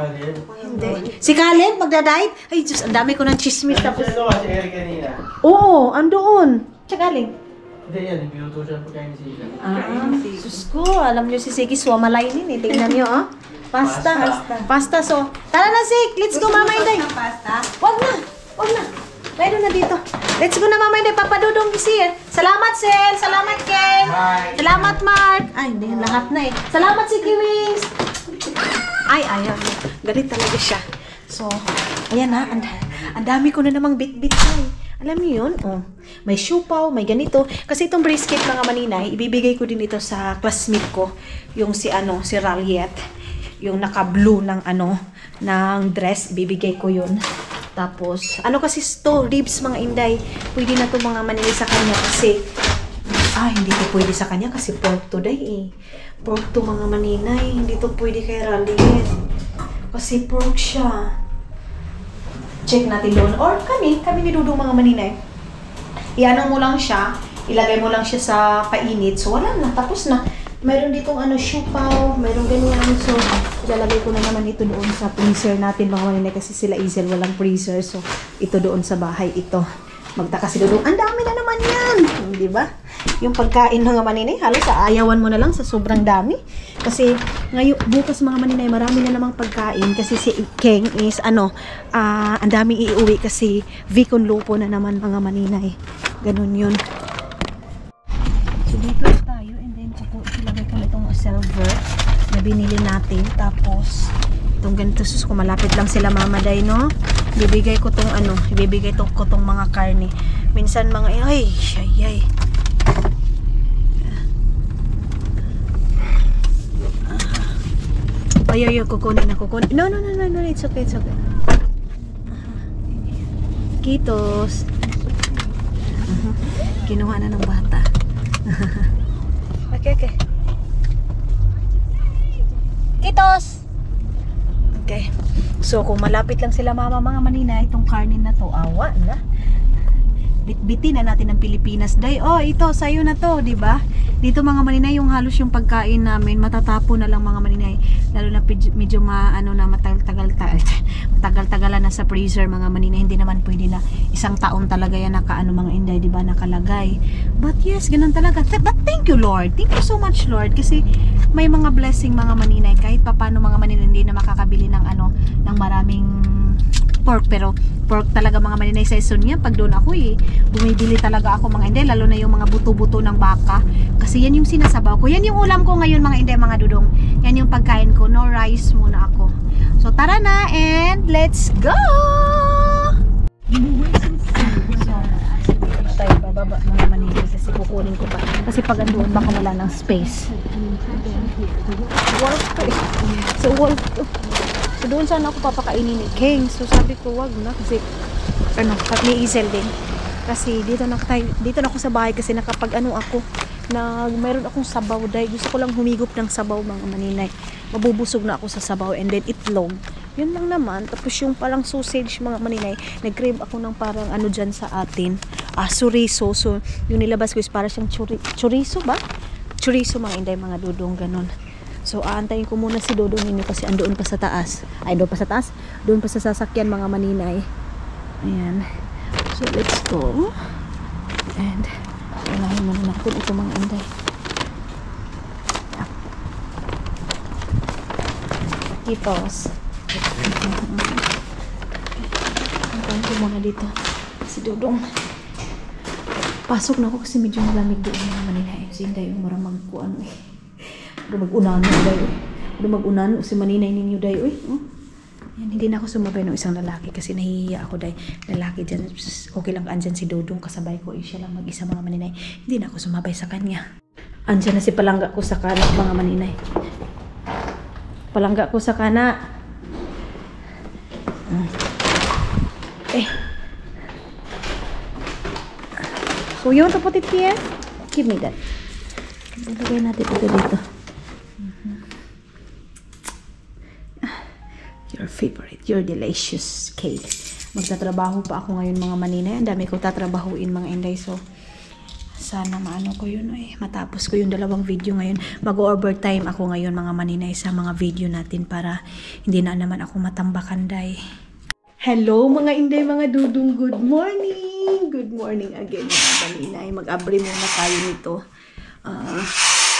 Hindi. Si Caleb, magda-diet? Ay, Diyos, ang dami ko ng chismis. Tapos, Kasi Eric kanina. oo, andoon. Siya galing. Hindi yan, binuto siya pagkain ni Sila. Sus ko, alam niyo si Siki, swamalainin eh. Tingnan niyo, Pasta. So, tara na, Sik. Let's go, Mama Inday. Pasta. Wag na. Mayroon na dito. Let's go na, Mama Inday. Papadudong kisir. Salamat, Sel. Salamat, Ken. Bye. Salamat, Mark. Ay, hindi. Lahat na eh. Salamat, Siki Wings. Ay, ayaw. Galit talaga siya. So, ayan ang dami ko na namang bit-bit eh. Alam niyo yun? May siupaw, may ganito. Kasi itong brisket mga maninay, ibibigay ko din ito sa classmate ko. Yung si Raliet. Yung naka-blue ng ng dress, ibibigay ko yun. Tapos, kasi ito, ribs mga inday. Pwede na to mga maninay sa kanya kasi, hindi to pwede sa kanya kasi pork today eh. Pork to mga maninay. Hindi to pwede kay Raliet. Kasi pork siya. check natin doon. Or kami ni Dudong mga maninay. Iano mo lang siya, ilagay mo lang siya sa painit. So wala na, tapos na. Mayroon ditong siupaw, mayroon ganyan. So ilalagay ko na naman ito doon sa freezer natin mga maninay kasi sila Izel walang freezer. So ito doon sa bahay ito. Magtaka si Dudong, ang dami na naman yan! Di ba? Yung pagkain mga maninay, halos aayawan mo na lang sa sobrang dami. Kasi ngayon, bukas mga maninay, marami na namang pagkain. Kasi si Keng is, ang daming iuwi kasi Vicon Lupo na naman mga maninay. Ganun yun. So dito tayo and then ilagay ko itong silver na binili natin. Tapos, itong ganito, sus, malapit lang sila mamaday, no? Ibibigay ko tong ko tong mga karne. Minsan mga, ay. Ay, kukunin. No, it's okay. Kitos. Kinuha na ng bata. Okay. Kitos! Okay. So, kung malapit lang sila mama mga manina, itong karnin na to, awa na. Bitbitin na natin ng Pilipinas. Day, ito, sa'yo na to, di ba? Dito mga maninay, yung halos yung pagkain namin, matatapo na lang mga maninay. Lalo na medyo matagal-tagalan na sa freezer mga maninay. Hindi naman pwede na isang taon talaga yan mga inday, di ba, nakalagay. But yes, ganun talaga. But thank you Lord. Thank you so much Lord. Kasi may mga blessing mga maninay. Kahit papano mga maninay hindi na makakabili ng ng maraming pork, pero pork talaga mga maninay sa season niya. Pag doon ako bumibili talaga ako mga inday, lalo na yung mga buto-buto ng baka, kasi yan yung sinasabaw ko, yan yung ulam ko ngayon mga inday, mga dudong, yan yung pagkain ko. No rice muna ako. So tara na and let's go. Tayo bababa mga maninay kasi kukunin ko pa, kasi pag andoon baka wala ng space. Wolf to so wolf to. So doon sana ako papakainin ni King. So sabi ko wag na kasi ni Izel din. Kasi dito na ako sa bahay kasi nakapag ako na mayroon akong sabaw dahil gusto ko lang humigop ng sabaw mga maninay. Mabubusog na ako sa sabaw and then itlog. Yun lang naman. Tapos yung parang sausage mga maninay, nag-crave ako ng parang dyan sa atin. Chorizo. So yung nilabas ko is parang siyang chorizo ba? Chorizo mga inday, mga dudong ganon. So, aantayin ko muna si Dodong ninyo kasi andoon pa sa taas. Ay, doon pa sa taas? Doon pa sa sasakyan mga maninay. Ayan. So, let's go. And, unahin muna natin ito mga inday. Kitos. Antayin ko muna dito. Si Dodong. Pasok na ako kasi medyo malamig doon mga maninay. Si inday yung maramag ko mag-unano dayo. Mag-unano si maninay ninyo dayo. Yan, hindi na ako sumabay ng isang lalaki kasi nahihiya ako dayo. Lalaki dyan, okay lang andyan si Dodong kasabay ko. Siya lang mag-isa mga maninay. Hindi na ako sumabay sa kanya. Andyan na si palangga ko sa kana mga maninay. Palangga ko sa kana. So you want to put it here? Give me that. Ilagay natin ito dito. Your favorite, your delicious cake. Magtatrabaho pa ako ngayon mga maninay. Ang dami ko tatrabahuin mga inday. So, sana maano ko yun. Matapos ko yung 2 video ngayon. Mag-overtime ako ngayon mga maninay sa mga video natin para hindi na naman ako matambakan day. Hello mga inday, mga dudong. Good morning. Good morning again mga maninay. Mag-abre muna tayo nito.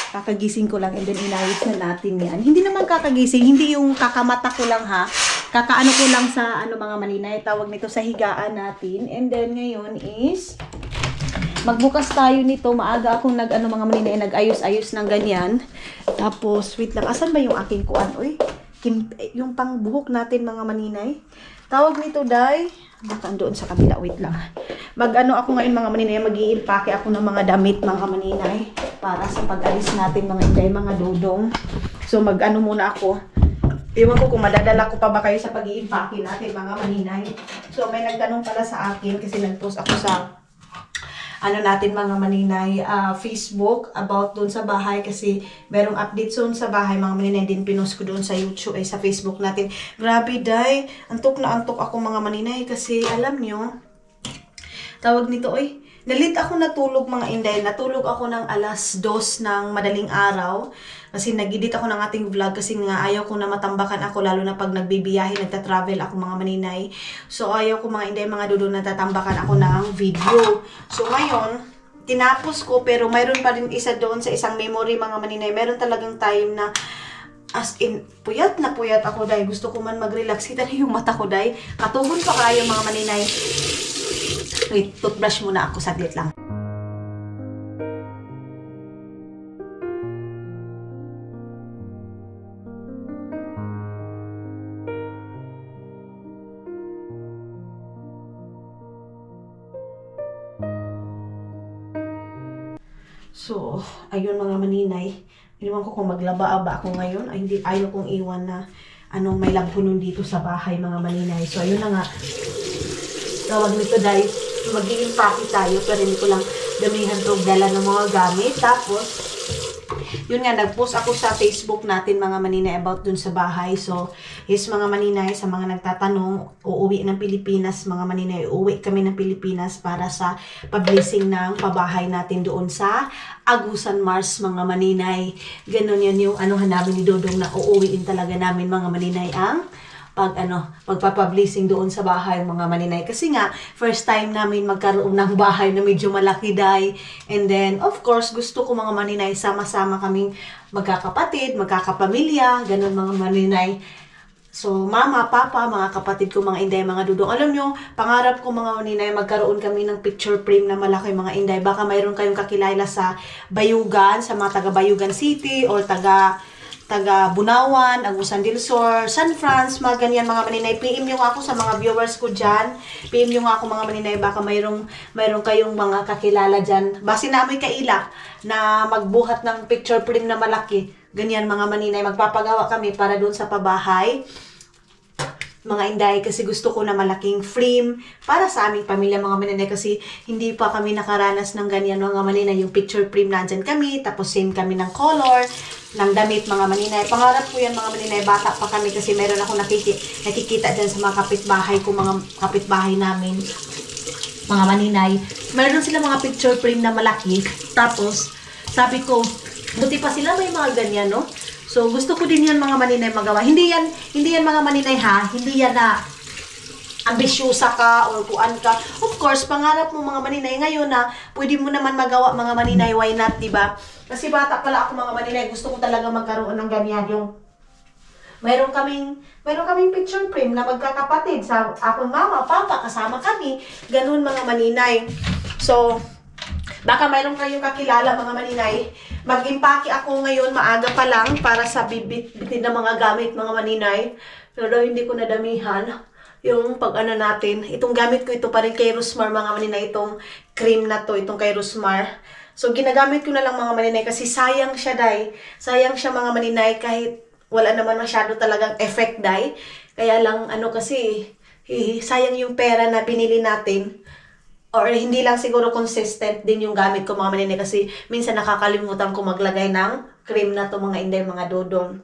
Kakagising ko lang and then inayos na natin yan. Hindi naman kakagising, hindi yung kakamata ko lang ha. Kakaano ko lang sa mga maninay, tawag nito sa higaan natin. And then ngayon is magbukas tayo nito. Maaga akong mga maninay, nag-ayos-ayos ng ganyan. Tapos wait lang, asan ba yung aking kuan? Yung pangbuhok natin mga maninay. Tawag nito day, baka doon sa kabila, wait lang. Ako ngayon mga maninay, mag-i-impake ako ng mga damit mga maninay para sa pag-alis natin mga inday, mga dudong. So muna ako. Ewan ko kung madadala ko pa ba kayo sa pag-i-impake natin mga maninay. So may nagtanong pala sa akin kasi nag-post ako sa ano natin mga maninay, Facebook about doon sa bahay kasi merong update doon sa bahay mga maninay din pinost ko doon sa YouTube sa Facebook natin. Grabe day, antok na antok ako mga maninay kasi alam nyo, tawag nito nalit ako natulog mga inday. Natulog ako ng alas 2 ng madaling araw. Kasi nag-edit ako ng ating vlog kasi nga ayaw ko na matambakan ako lalo na pag nagbibiyahe, nagta-travel ako mga maninay. So ayaw ko mga inday, mga dudong natatambakan ako ng video. So ngayon, tinapos ko pero mayroon pa rin isa doon sa isang memory mga maninay. Meron talagang time na as in, puyat na puyat ako dahil gusto ko man mag-relax. Kita na yung mata ko dahil katugon pa kayo mga maninay. Wait, toothbrush muna ako, saglit lang. So, ayun mga maninay. Iniwan ko kung maglaba-aba ako ngayon. Ay, hindi, ayaw kong iwan na may labhunon dito sa bahay mga maninay. So, ayun na nga. Tawag nito dahil mag-i-impake tayo pero hindi ko lang damihan to dala ng mga gamit. Tapos, yun nga, nag-post ako sa Facebook natin mga maninay about dun sa bahay. So, yes mga maninay, sa mga nagtatanong, uuwi ng Pilipinas, mga maninay, uuwi kami ng Pilipinas para sa pa-blessing ng pabahay natin doon sa Agusan Mars mga maninay. Ganon yan yung namin ni Dodong na uuwiin talaga namin mga maninay ang pagpapablessing doon sa bahay mga maninay. Kasi nga, first time namin magkaroon ng bahay na medyo malaki day. And then, of course, gusto ko mga maninay, sama-sama kaming magkakapatid, magkakapamilya, ganun mga maninay. So, mama, papa, mga kapatid ko, mga inday, mga dudong. Alam nyo, pangarap ko mga maninay, magkaroon kami ng picture frame na malaki mga inday. Baka mayroon kayong kakilala sa Bayugan, sa mga taga Bayugan City, or taga Bunawan, Agusan del Sur, San Franz, mga ganyan mga maninay. PM nyo ako sa mga viewers ko dyan. PM nyo ako mga maninay, baka mayroong kayong mga kakilala dyan. Base na amoy kaila na magbuhat ng picture frame na malaki. Ganyan mga maninay, magpapagawa kami para doon sa pabahay. Mga inday, kasi gusto ko na malaking frame para sa aming pamilya mga maninay kasi hindi pa kami nakaranas ng ganyan mga maninay. Yung picture frame nandyan kami, tapos same kami ng color, ng damit mga maninay. Pangarap ko yan mga maninay, bata pa kami kasi meron ako nakikita dyan sa mga kapitbahay ko, mga kapitbahay namin. Mga maninay, meron sila mga picture frame na malaki, tapos sabi ko, buti pa sila may mga ganyan, no? So, gusto ko din yan mga maninay magawa. Hindi yan mga maninay ha. Hindi yan na ambisyosa ka or kuan ka. Of course, pangarap mo mga maninay ngayon na pwede mo naman magawa mga maninay. Why not, diba? Kasi bata pala ako mga maninay. Gusto ko talaga magkaroon ng ganyan. Yung mayroon kaming picture frame na magkakapatid. Sa akong mama, papa, kasama kami. Ganun mga maninay. So, baka mayroon kayong kakilala mga maninay. Mag-impake ako ngayon, maaga pa lang, para sa bitin na mga gamit, mga maninay. Pero hindi ko nadamihan yung pag-ano natin. Itong gamit ko, ito pa rin kay Rosmar, mga maninay. Itong cream na to, itong kay Rosmar. So, ginagamit ko na lang mga maninay kasi sayang siya, day. Sayang siya mga maninay kahit wala naman masyado talagang effect, day. Kaya lang, kasi, sayang yung pera na binili natin. Or hindi lang siguro consistent din yung gamit ko mga maninay kasi minsan nakakalimutan ko maglagay ng cream na to mga inday, mga dodong.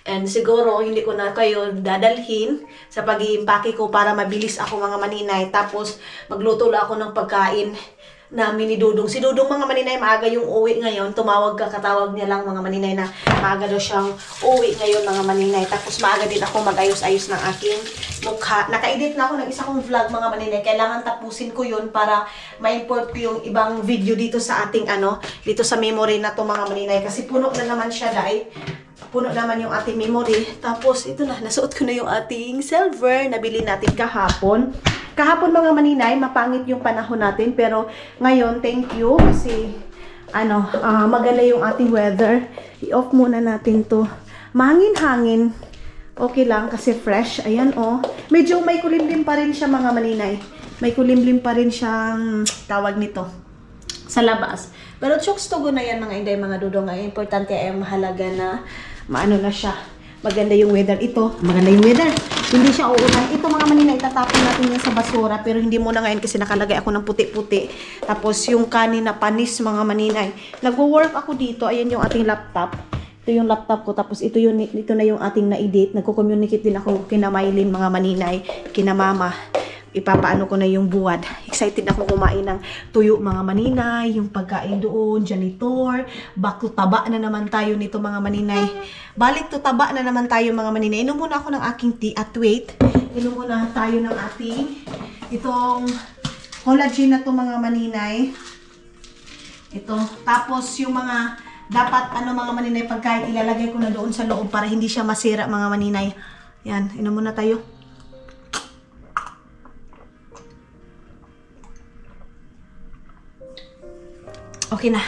And siguro hindi ko na kayo dadalhin sa pag-iimpake ko para mabilis ako mga maninay. Tapos magluto lang ako ng pagkain namin ni Dudong. Si Dudong mga maninay, maaga yung uwi ngayon. Katawag niya lang mga maninay na maaga daw siyang uwi ngayon mga maninay. Tapos maaga din ako mag-ayos-ayos ng aking mukha. Naka-edit na ako ng isa kong vlog mga maninay. Kailangan tapusin ko yun para ma-import ko yung ibang video dito sa ating dito sa memory na to mga maninay. Kasi puno na naman siya dahil. Puno naman yung ating memory. Tapos ito na, nasuot ko na yung ating silver. Nabili natin kahapon. Kahapon mga maninay, mapangit yung panahon natin. Pero ngayon, thank you. Kasi, maganda yung ating weather. I-off muna natin to. Mahangin-hangin. Okay lang kasi fresh. Ayan, oh. Medyo may kulimlim pa rin siya mga maninay. May kulimlim pa rin siyang tawag nito sa labas. Pero chokes to go na yan mga inday, mga dudong. Ay, importante ay mahalaga na maano na siya. maganda yung weather. Ito, maganda yung weather. Hindi siya uulan. Ito mga maninay, itatapon natin yan sa basura. Pero hindi muna ngayon kasi nakalagay ako ng puti-puti. Tapos yung kanin na panis mga maninay. Nagwo-work ako dito. Ayan yung ating laptop. Ito yung laptop ko. Tapos ito na yung ating na-edit. Nagko-communicate din ako kina Mylene mga maninay. Kina mama. Ipapaano ko na yung buwad. Excited ako kumain ng tuyo mga maninay, yung pagkain doon, janitor, bako taba na naman tayo nito mga maninay. Balik to taba na naman tayo mga maninay. Inom muna ako ng aking tea at wait. Inom muna tayo ng ating itong collagen na to mga maninay. Ito. Tapos yung mga dapat mga maninay pagkain ilalagay ko na doon sa loob para hindi siya masira mga maninay. Yan, inom muna tayo. Okay na.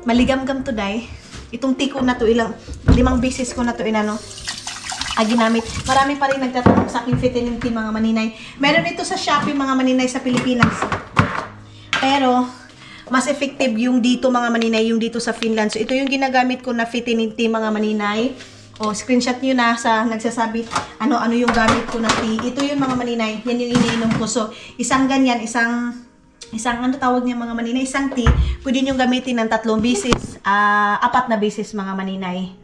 Maligam-gam to day. Itong tiko na to, 5 beses ko na to ginamit. Marami pa rin nagtatanong sa aking vitamin tea mga maninay. Meron ito sa Shopee mga maninay sa Pilipinas. Pero, mas effective yung dito mga maninay, yung dito sa Finland. So, ito yung ginagamit ko na vitamin tea mga maninay. O, screenshot nyo na sa nagsasabi ano yung gamit ko na tea. Ito yung mga maninay. Yan yung iniinom ko. So, isang ganyan, isang tawag niya mga maninay, isang tea, pwede nyo gamitin ng 3 beses, 4 na beses mga maninay.